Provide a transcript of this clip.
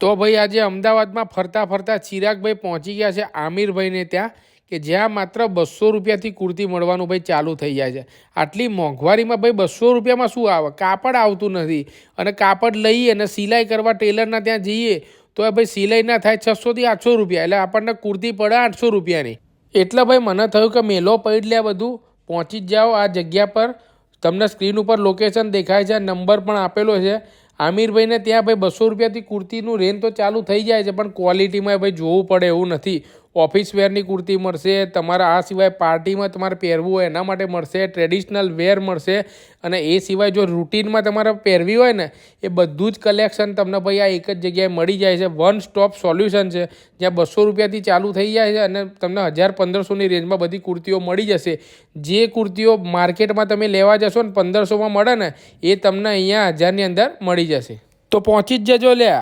તો ભાઈ આજે અમદાવાદમાં ફરતા ફરતા ચિરાગભાઈ પહોંચી ગયા છે આમિરભાઈને ત્યાં કે જ્યાં માત્ર 200 રૂપિયાથી કુર્તી મળવાનું ભાઈ ચાલુ થઈ જાય છે. આટલી મોંઘવારીમાં ભાઈ 200 રૂપિયામાં શું આવે? કાપડ આવતું નથી અને કાપડ લઈએ અને સિલાઈ કરવા ટેલરના ત્યાં જઈએ તો ભાઈ સિલાઈ ના થાય 600 થી 800 રૂપિયા, એટલે આપણને કુર્તી પડે 800 રૂપિયાની. એટલે ભાઈ મને થયું કે મેલો પડી લે, બધું પહોંચી જ જાઓ આ જગ્યા પર. તમને સ્ક્રીન ઉપર લોકેશન દેખાય છે, નંબર પણ આપેલો છે. આમિરભાઈને ત્યાં ભાઈ 200 રૂપિયાથી કુર્તીનું રેન્જ તો ચાલુ થઈ જાય છે, પણ ક્વોલિટીમાં ભાઈ જોવું પડે એવું નથી. ઓફિસ વેરની કુર્તી મળશે, તમારા આ સિવાય પાર્ટીમાં તમારે પહેરવું હોય એના માટે મળશે, ટ્રેડિશનલ વેર મળશે, અને એ સિવાય જો રૂટીનમાં તમારે પહેરવી હોય ને એ બધું જ કલેક્શન તમને ભાઈ આ એક જ જગ્યાએ મળી જાય છે. વન સ્ટોપ સોલ્યુશન છે જ્યાં 200 રૂપિયાથી ચાલુ થઈ જાય છે અને તમને 1000-1500ની રેન્જમાં બધી કુર્તીઓ મળી જશે. જે કુર્તીઓ માર્કેટમાં તમે લેવા જશો ને 1500માં મળે ને એ તમને અહીંયા 1000ની અંદર મળી જશે. તો પહોંચી જ જજો લ્યા